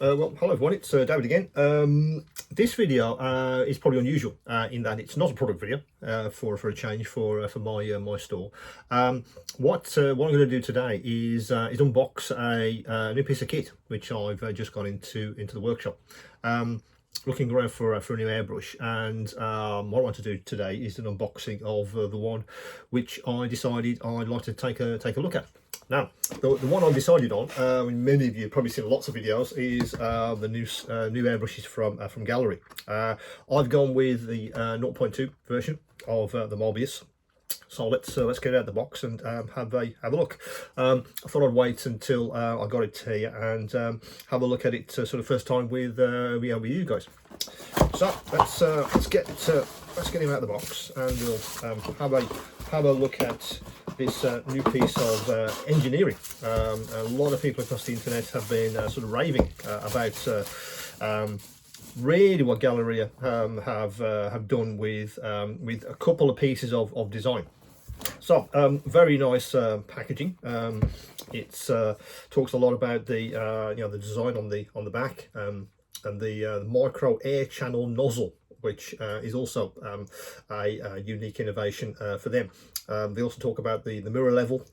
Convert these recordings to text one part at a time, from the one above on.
Well, hello everyone, it's David again. This video is probably unusual in that it's not a product video for a change for my store. What I'm going to do today is unbox a new piece of kit which I've just got into the workshop. Looking around for a new airbrush, and what I want to do today is an unboxing of the one which I decided I'd like to take a look at. Now, the one I've decided on, many of you have probably seen lots of videos, is the new airbrushes from Gaahleri. I've gone with the 0.2 version of the Mobius. So let's get it out of the box and have a look. I thought I'd wait until I got it here and have a look at it sort of first time with you guys. So let's get him out of the box and we'll have a look at this new piece of engineering. A lot of people across the internet have been sort of raving about really what Gaahleri have done with a couple of pieces of design. So very nice packaging. It's talks a lot about the the design on the back, and the micro air channel nozzle, which is also a unique innovation for them. They also talk about the mirror level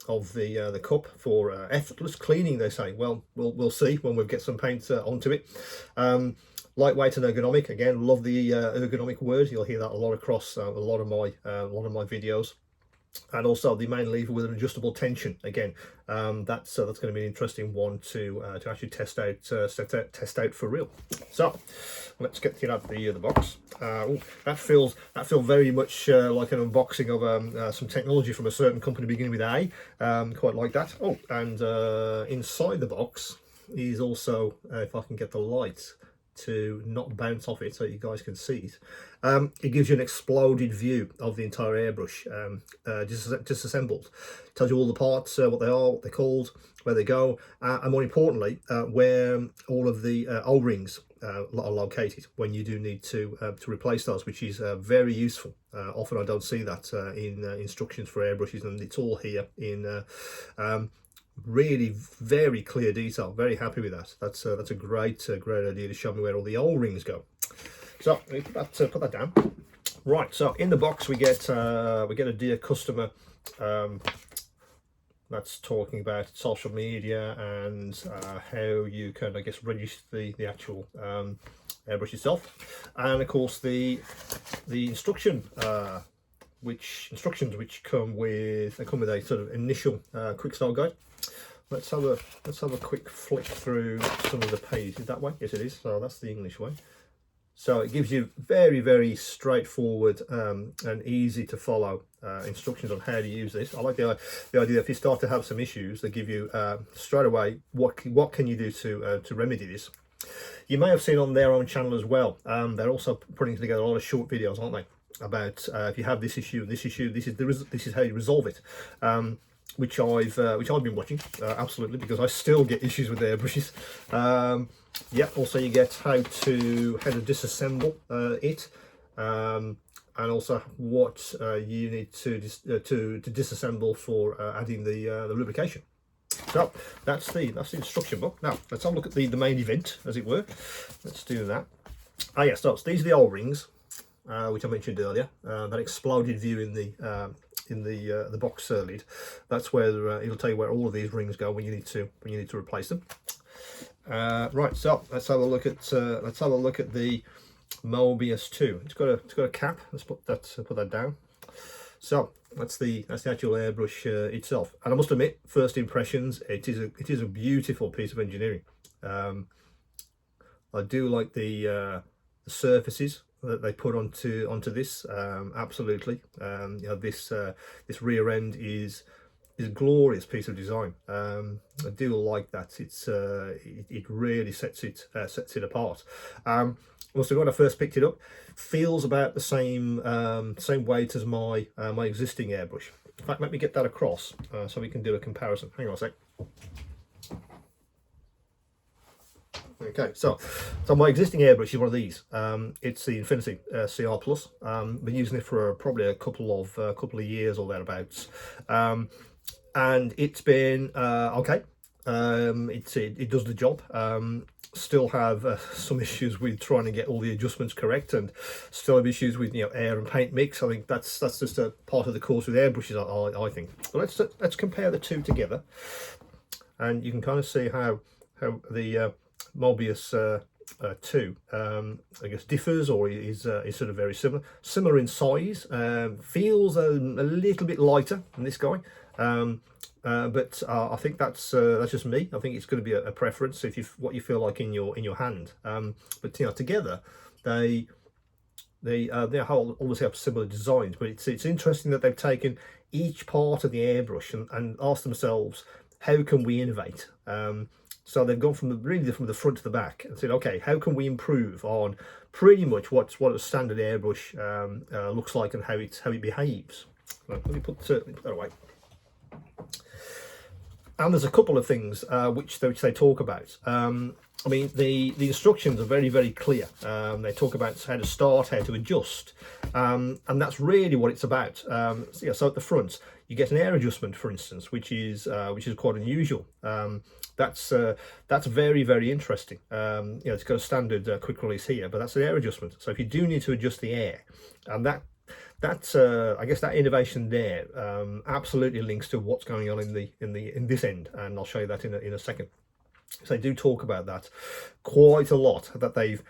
of the cup for effortless cleaning, they say. Well, we'll see when we get some paint onto it. Lightweight and ergonomic. Again, love the ergonomic word. You'll hear that a lot across a lot of my videos. And also the main lever with an adjustable tension. Again, that's going to be an interesting one to actually test out for real. So let's get it out of the box. That feels very much like an unboxing of some technology from a certain company beginning with A. Quite like that. Oh, and inside the box is also, if I can get the light to not bounce off it so you guys can see it, it gives you an exploded view of the entire airbrush, disassembled. Tells you all the parts, what they are, what they're called, where they go, and more importantly, where all of the O-rings are located when you do need to replace those, which is very useful. Often I don't see that in instructions for airbrushes, and it's all here in really very clear detail. Very happy with that. That's a great idea to show me where all the O-rings go. So put that down. Right, so in the box we get a dear customer that's talking about social media and how you can, I guess, register the actual airbrush itself, and of course the instructions which come with a sort of initial quick start guide. Let's have a quick flick through some of the pages. That way, yes it is. So that's the English way. So it gives you very straightforward and easy to follow instructions on how to use this. I like the idea if you start to have some issues, they give you straight away what can you do to remedy this. You may have seen on their own channel as well. They're also putting together a lot of short videos, aren't they? About if you have this issue, this is how you resolve it. Which I've been watching absolutely, because I still get issues with airbrushes. Yeah, also you get how to disassemble it, and also what you need to disassemble for adding the lubrication. So that's the instruction book. Now let's have a look at the main event, as it were. Let's do that. Ah yes, so these are the O-rings, which I mentioned earlier. That exploded view in the box lid. That's where it'll tell you where all of these rings go when you need to replace them. Right, so let's have a look at the Mobius 2. It's got a cap. Let's put that down. So that's the actual airbrush itself. And I must admit, first impressions, it is a beautiful piece of engineering. I do like the surfaces that they put onto this. Absolutely. This rear end is a glorious piece of design. I do like that. It really sets it apart. Also, when I first picked it up, feels about the same weight as my existing airbrush. In fact, let me get that across so we can do a comparison. Hang on a sec. Okay, so my existing airbrush is one of these. It's the Infinity CR Plus. Been using it for probably a couple of years or thereabouts, and it's been okay. It does the job. still have some issues with trying to get all the adjustments correct, and still have issues with air and paint mix. I think that's just a part of the course with airbrushes, I think. So let's compare the two together, and you can kind of see how the Mobius 2 I guess differs, or is sort of very similar in size. Feels a little bit lighter than this guy. But I think that's just me. I think it's going to be a preference if what you feel like in your hand. But together they obviously have similar designs. But it's interesting that they've taken each part of the airbrush and asked themselves, how can we innovate? So they've gone from the front to the back and said, okay, how can we improve on pretty much what a standard airbrush looks like and how it behaves? Let me put that away. And there's a couple of things which they talk about. I mean, the instructions are very, very clear. They talk about how to start, how to adjust, and that's really what it's about. So at the front, you get an air adjustment, for instance, which is quite unusual. That's very, very interesting. It's got a standard quick release here, but that's an air adjustment. So if you do need to adjust the air, and that's I guess that innovation there absolutely links to what's going on in this end, and I'll show you that in a second. So they do talk about that quite a lot, that they've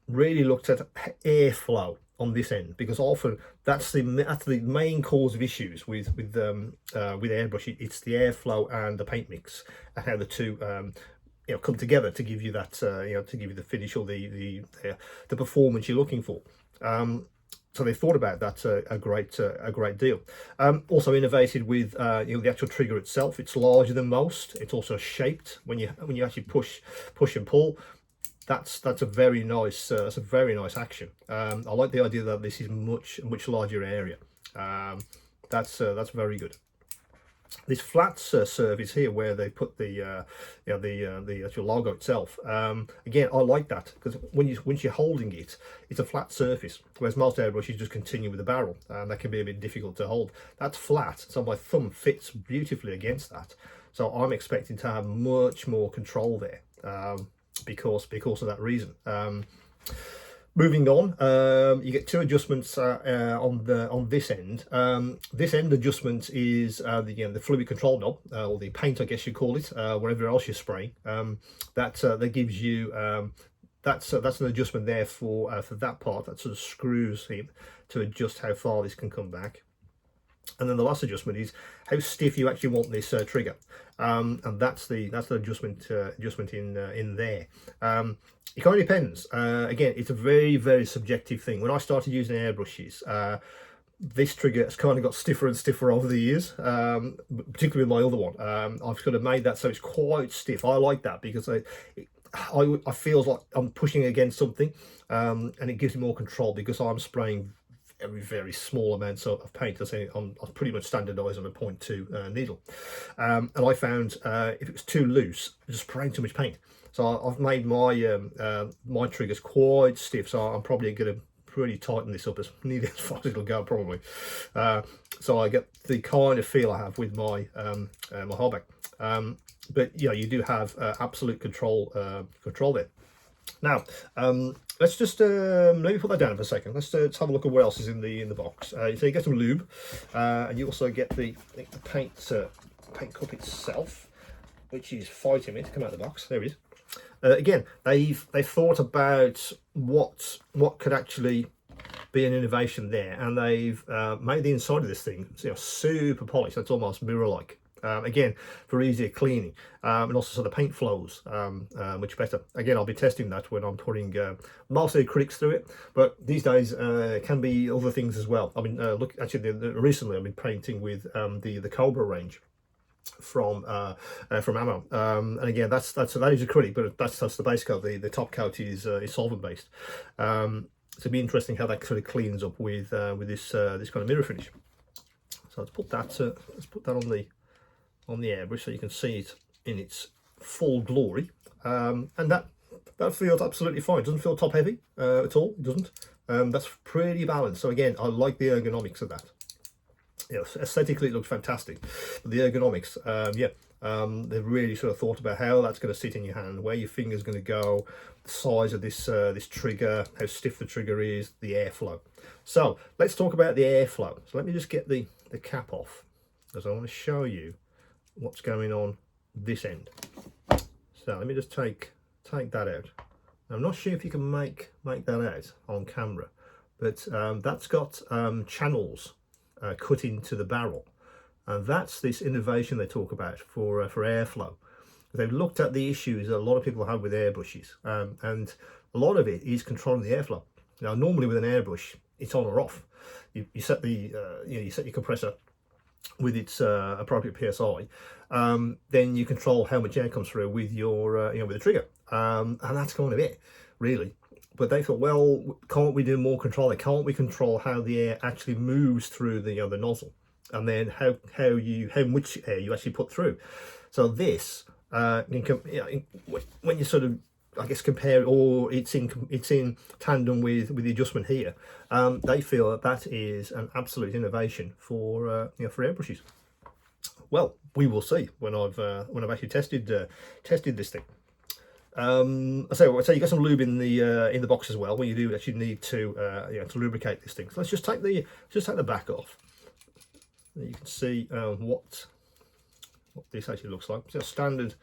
really looked at airflow on this end, because often that's the main cause of issues with airbrush. It's the airflow and the paint mix, and how the two come together to give you that to give you the finish or the performance you're looking for. So they thought about that a great deal. Also innovated with the actual trigger itself. It's larger than most. It's also shaped when you actually push and pull. That's a very nice action. I like the idea that this is much larger area. That's very good. This flat surface here, where they put the actual logo itself, again, I like that, because once you're holding it, it's a flat surface, whereas most airbrushes just continue with the barrel, and that can be a bit difficult to hold. That's flat, so my thumb fits beautifully against that. So I'm expecting to have much more control there, because of that reason. Moving on, you get two adjustments on this end. This end adjustment is the fluid control knob, or the paint, I guess you call it, wherever else you're spraying. That gives you that's an adjustment there for that part that sort of screws in to adjust how far this can come back. And then the last adjustment is how stiff you actually want this trigger, and that's the adjustment in there. It kind of depends. Again, it's a very, very subjective thing. When I started using airbrushes, this trigger has kind of got stiffer and stiffer over the years, particularly with my other one. I've sort of made that so it's quite stiff. I like that because I feel like I'm pushing against something, and it gives me more control because I'm spraying very, very small amounts of paint. I'm pretty much standardised on a 0.2 needle, and I found if it was too loose, just spraying too much paint. So I've made my triggers quite stiff, so I'm probably going to pretty tighten this up as nearly as far as it'll go, probably. So I get the kind of feel I have with my my hardback. But yeah, you do have absolute control there. Now, let's just maybe put that down for a second. Let's have a look at what else is in the box. So you get some lube, and you also get the paint cup itself, which is fighting me to come out of the box. There it is. Again, they've thought about what could actually be an innovation there, and they've made the inside of this thing super polished. That's almost mirror-like. Again, for easier cleaning, and also so the paint flows much better. Again, I'll be testing that when I'm putting mostly acrylics through it, but these days it can be other things as well. I mean, look, actually, recently I've been painting with the Cobra range from Ammo, and again, that is acrylic, but that's the base coat. The top coat is solvent based. So it'd be interesting how that sort of cleans up with this kind of mirror finish. So let's put that on the airbrush so you can see it in its full glory, and that feels absolutely fine. It doesn't feel top heavy at all. It doesn't. That's pretty balanced. So again, I like the ergonomics of that. Aesthetically it looks fantastic, but the ergonomics, yeah, They've really sort of thought about how that's going to sit in your hand, where your finger's going to go, the size of this trigger, how stiff the trigger is, the airflow. So let's talk about the airflow. So let me just get the cap off, because I want to show you what's going on this end. So let me just take that out. I'm not sure if you can make that out on camera, but that's got channels cut into the barrel, and that's this innovation they talk about for airflow. They've looked at the issues that a lot of people have with airbrushes, and a lot of it is controlling the airflow. Now, normally with an airbrush, it's on or off. You set the you set your compressor with its appropriate psi, then you control how much air comes through with your with the trigger, and that's kind of it, really. But they thought, well, can't we do more control? Can't we control how the air actually moves through the the nozzle, and then how much air you actually put through? So this, when you sort of, I guess, compare, or it's in tandem with the adjustment here, they feel that is an absolute innovation for for airbrushes. Well, we will see when I've actually tested this thing. So you got some lube in the box as well, when you do actually need to to lubricate this thing. So let's just take the back off. You can see what this actually looks like. So standard.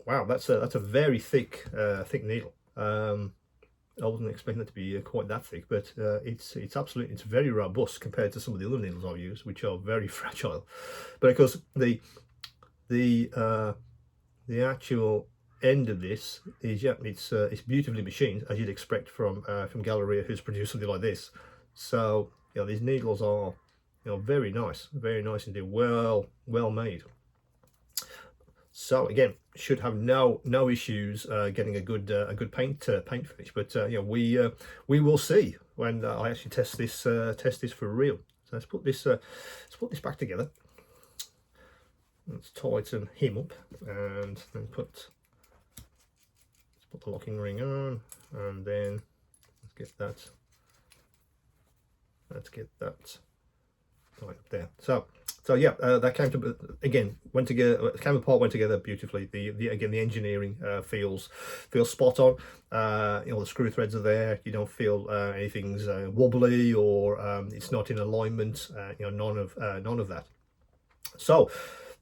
Wow, that's a very thick needle. I wasn't expecting it to be quite that thick, but it's very robust compared to some of the other needles I've used, which are very fragile. But of course, the actual end of this is it's beautifully machined, as you'd expect from Gaahleri, who's produced something like this. So these needles are very nice indeed, well made. So again, should have no issues getting a good paint finish. But we will see when I actually test this for real. So let's put this back together. Let's tighten him up, and then let's put the locking ring on, and then let's get that right up there. So yeah, that came to again went together. Came apart, went together beautifully. The engineering feels spot on. The screw threads are there. You don't feel anything's wobbly, or it's not in alignment. None of that. So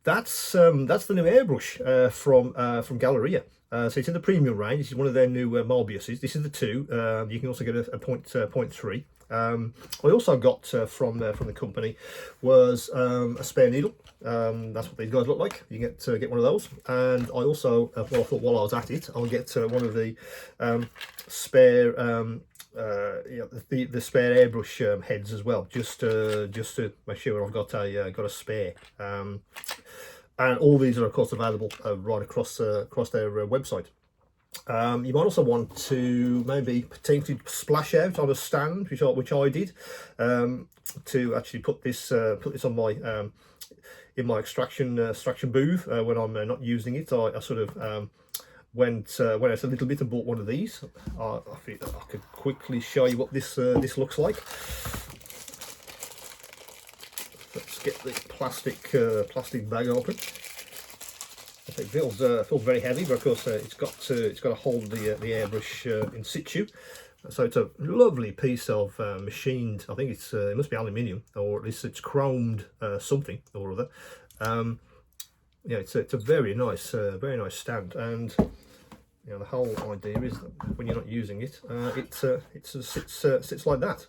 that's the new airbrush from Gaahleri. So it's in the premium range. This is one of their new Mobiuses. This is the 2. You can also get a 0.3. I also got from the company was a spare needle. That's what these guys look like. You get one of those. And I also, I thought while I was at it, I'll get one of the spare the spare airbrush heads as well, just to make sure I've got a spare. And all these are of course available right across their website. You might also want to maybe potentially splash out on a stand, which I did, to actually put this on my in my extraction booth when I'm not using it. I sort of went out a little bit and bought one of these. I think I could quickly show you what this looks like. Let's get the plastic bag open. It feels very heavy, but of course it's got to hold the airbrush in situ. So it's a lovely piece of machined. I think it must be aluminium, or at least it's chromed something or other. It's a very nice stand, and the whole idea is that when you're not using it, it sits like that.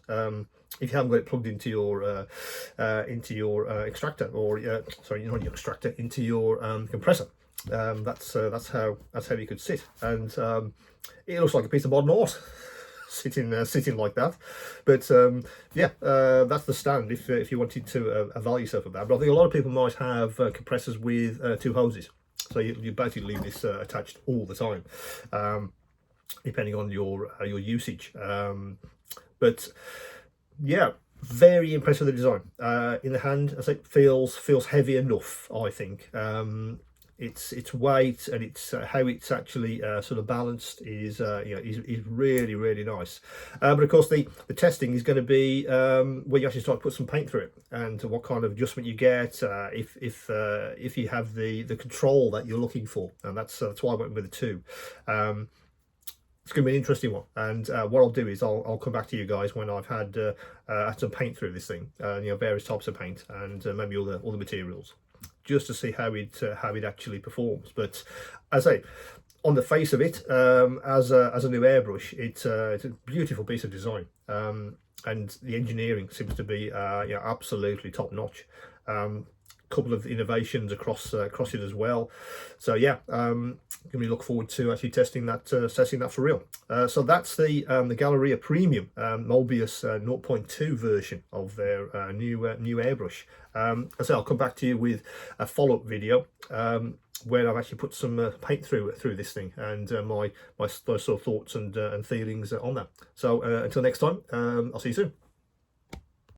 If you haven't got it plugged into your extractor, or sorry, not your extractor, into your compressor. That's how you could sit, and it looks like a piece of modern art sitting like that. But that's the stand if you wanted to avail yourself of that. But I think a lot of people might have compressors with 2 hoses, so you basically leave this attached all the time, depending on your usage. But yeah, very impressed with the design. In the hand, I think feels heavy enough, I think. its weight and its how it's actually sort of balanced is is really nice. But of course the testing is going to be when you actually start to put some paint through it, and what kind of adjustment you get, if you have the control that you're looking for, and that's why I went with the two. It's going to be an interesting one, and what I'll do is I'll come back to you guys when I've had some paint through this thing, various types of paint, and maybe all the materials, just to see how it actually performs. But as I say, on the face of it, as a new airbrush, it's a beautiful piece of design, and the engineering seems to be absolutely top notch. Couple of innovations across it as well. So yeah, can we look forward to actually testing that for real. So that's the Gaahleri Premium Mobius 0.2 version of their new airbrush. So I'll come back to you with a follow-up video where I've actually put some paint through this thing, and my sort of thoughts and feelings on that. So until next time, I'll see you soon.